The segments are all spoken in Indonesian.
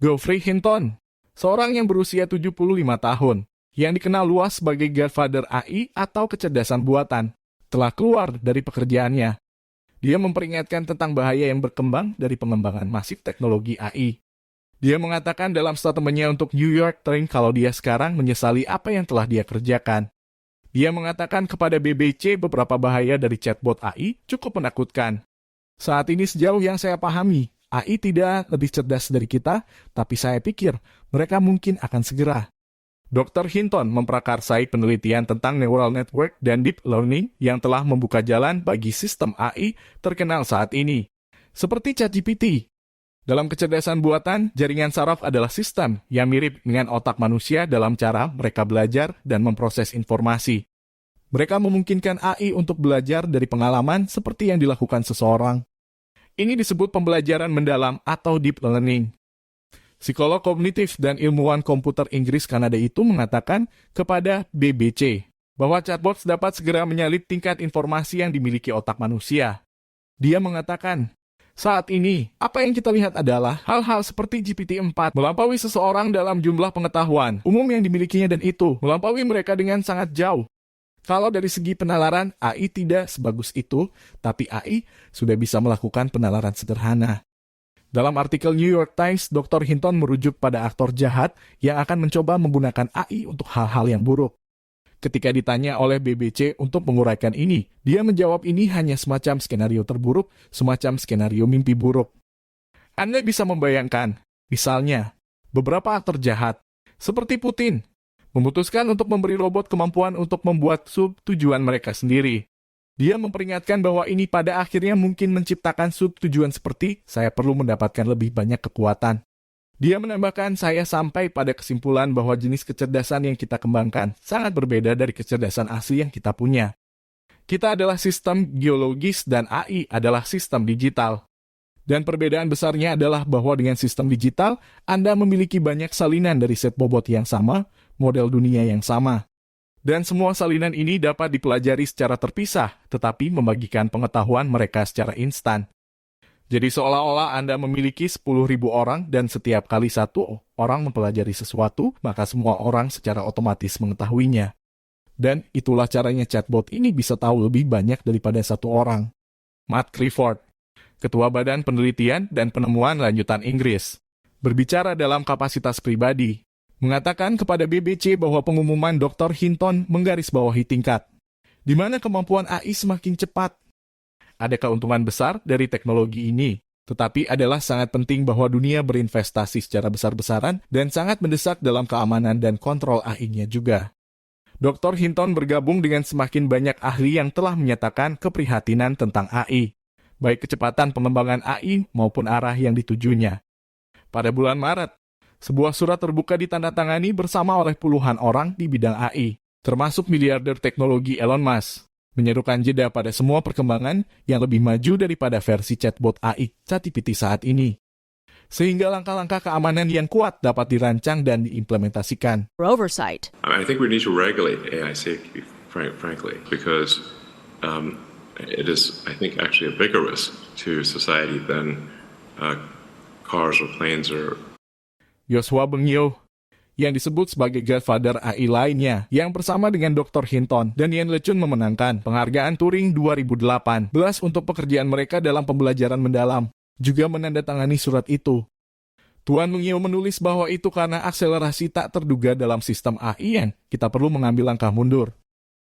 Geoffrey Hinton, seorang yang berusia 75 tahun, yang dikenal luas sebagai Godfather AI atau kecerdasan buatan, telah keluar dari pekerjaannya. Dia memperingatkan tentang bahaya yang berkembang dari pengembangan masif teknologi AI. Dia mengatakan dalam statementnya untuk New York Times kalau dia sekarang menyesali apa yang telah dia kerjakan. Dia mengatakan kepada BBC beberapa bahaya dari chatbot AI cukup menakutkan. Saat ini sejauh yang saya pahami, AI tidak lebih cerdas dari kita, tapi saya pikir mereka mungkin akan segera. Dr. Hinton memprakarsai penelitian tentang neural network dan deep learning yang telah membuka jalan bagi sistem AI terkenal saat ini, seperti ChatGPT. Dalam kecerdasan buatan, jaringan saraf adalah sistem yang mirip dengan otak manusia dalam cara mereka belajar dan memproses informasi. Mereka memungkinkan AI untuk belajar dari pengalaman seperti yang dilakukan seseorang. Ini disebut pembelajaran mendalam atau deep learning. Psikolog kognitif dan ilmuwan komputer Inggris Kanada itu mengatakan kepada BBC bahwa chatbots dapat segera menyalip tingkat informasi yang dimiliki otak manusia. Dia mengatakan, saat ini, apa yang kita lihat adalah hal-hal seperti GPT-4 melampaui seseorang dalam jumlah pengetahuan umum yang dimilikinya dan itu melampaui mereka dengan sangat jauh. Kalau dari segi penalaran, AI tidak sebagus itu, tapi AI sudah bisa melakukan penalaran sederhana. Dalam artikel New York Times, Dr. Hinton merujuk pada aktor jahat yang akan mencoba menggunakan AI untuk hal-hal yang buruk. Ketika ditanya oleh BBC untuk menguraikan ini, dia menjawab ini hanya semacam skenario terburuk, semacam skenario mimpi buruk. Anda bisa membayangkan, misalnya, beberapa aktor jahat, seperti Putin, memutuskan untuk memberi robot kemampuan untuk membuat sub-tujuan mereka sendiri. Dia memperingatkan bahwa ini pada akhirnya mungkin menciptakan sub-tujuan seperti, saya perlu mendapatkan lebih banyak kekuatan. Dia menambahkan saya sampai pada kesimpulan bahwa jenis kecerdasan yang kita kembangkan sangat berbeda dari kecerdasan asli yang kita punya. Kita adalah sistem geologis dan AI adalah sistem digital. Dan perbedaan besarnya adalah bahwa dengan sistem digital, Anda memiliki banyak salinan dari set bobot yang sama, model dunia yang sama. Dan semua salinan ini dapat dipelajari secara terpisah, tetapi membagikan pengetahuan mereka secara instan. Jadi seolah-olah Anda memiliki 10.000 orang dan setiap kali satu orang mempelajari sesuatu, maka semua orang secara otomatis mengetahuinya. Dan itulah caranya chatbot ini bisa tahu lebih banyak daripada satu orang. Matt Clifford, Ketua Badan Penelitian dan Penemuan Lanjutan Inggris, berbicara dalam kapasitas pribadi, mengatakan kepada BBC bahwa pengumuman Dr. Hinton menggarisbawahi tingkat, di mana kemampuan AI semakin cepat. Ada keuntungan besar dari teknologi ini, tetapi adalah sangat penting bahwa dunia berinvestasi secara besar-besaran dan sangat mendesak dalam keamanan dan kontrol AI-nya juga. Dr. Hinton bergabung dengan semakin banyak ahli yang telah menyatakan keprihatinan tentang AI, baik kecepatan pengembangan AI maupun arah yang ditujunya. Pada bulan Maret, sebuah surat terbuka ditandatangani bersama oleh puluhan orang di bidang AI, termasuk miliarder teknologi Elon Musk, menyerukan jeda pada semua perkembangan yang lebih maju daripada versi chatbot AI ChatGPT saat ini. Sehingga langkah-langkah keamanan yang kuat dapat dirancang dan diimplementasikan. Oversight. I think we need to regulate AI safety, frankly, because it is, I think, actually a bigger risk to society than cars or planes or... Joshua Bengio, yang disebut sebagai Godfather AI lainnya, yang bersama dengan Dr. Hinton dan Ian LeCun memenangkan penghargaan Turing 2018 untuk pekerjaan mereka dalam pembelajaran mendalam, juga menandatangani surat itu. Tuan Bengio menulis bahwa itu karena akselerasi tak terduga dalam sistem AI yang kita perlu mengambil langkah mundur.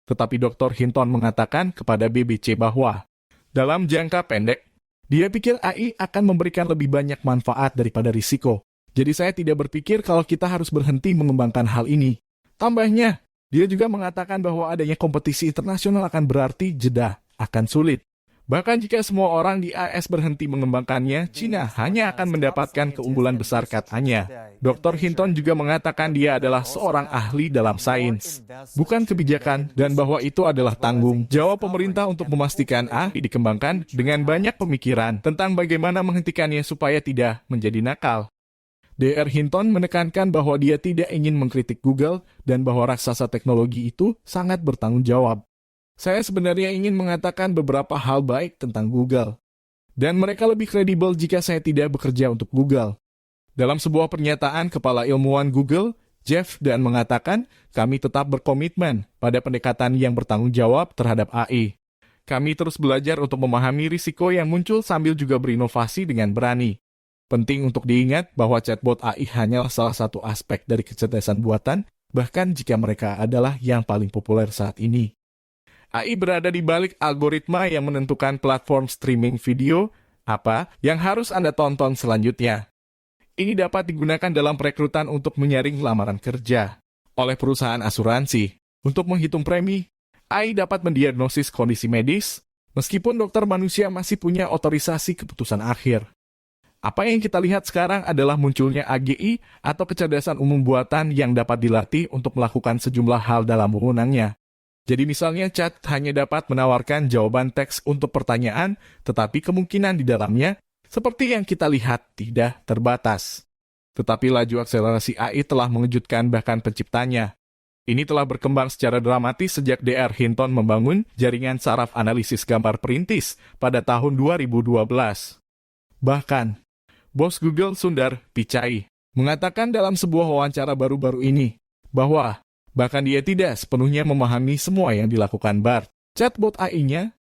Tetapi Dr. Hinton mengatakan kepada BBC bahwa, dalam jangka pendek, dia pikir AI akan memberikan lebih banyak manfaat daripada risiko. Jadi saya tidak berpikir kalau kita harus berhenti mengembangkan hal ini. Tambahnya, dia juga mengatakan bahwa adanya kompetisi internasional akan berarti jeda akan sulit. Bahkan jika semua orang di AS berhenti mengembangkannya, China hanya akan mendapatkan keunggulan besar katanya. Dr. Hinton juga mengatakan dia adalah seorang ahli dalam sains, bukan kebijakan, dan bahwa itu adalah tanggung jawab pemerintah untuk memastikan AI dikembangkan dengan banyak pemikiran tentang bagaimana menghentikannya supaya tidak menjadi nakal. Dr. Hinton menekankan bahwa dia tidak ingin mengkritik Google dan bahwa raksasa teknologi itu sangat bertanggung jawab. Saya sebenarnya ingin mengatakan beberapa hal baik tentang Google. Dan mereka lebih kredibel jika saya tidak bekerja untuk Google. Dalam sebuah pernyataan, kepala ilmuwan Google, Jeff Dan mengatakan, kami tetap berkomitmen pada pendekatan yang bertanggung jawab terhadap AI. Kami terus belajar untuk memahami risiko yang muncul sambil juga berinovasi dengan berani. Penting untuk diingat bahwa chatbot AI hanyalah salah satu aspek dari kecerdasan buatan, bahkan jika mereka adalah yang paling populer saat ini. AI berada di balik algoritma yang menentukan platform streaming video, apa yang harus Anda tonton selanjutnya. Ini dapat digunakan dalam perekrutan untuk menyaring lamaran kerja oleh perusahaan asuransi. Untuk menghitung premi, AI dapat mendiagnosis kondisi medis, meskipun dokter manusia masih punya otorisasi keputusan akhir. Apa yang kita lihat sekarang adalah munculnya AGI atau kecerdasan umum buatan yang dapat dilatih untuk melakukan sejumlah hal dalam wewenangnya. Jadi misalnya chat hanya dapat menawarkan jawaban teks untuk pertanyaan, tetapi kemungkinan di dalamnya seperti yang kita lihat, tidak terbatas. Tetapi laju akselerasi AI telah mengejutkan bahkan penciptanya. Ini telah berkembang secara dramatis sejak DR Hinton membangun jaringan saraf analisis gambar perintis pada tahun 2012. Bahkan, bos Google Sundar Pichai mengatakan dalam sebuah wawancara baru-baru ini bahwa bahkan dia tidak sepenuhnya memahami semua yang dilakukan Bard. Chatbot AI-nya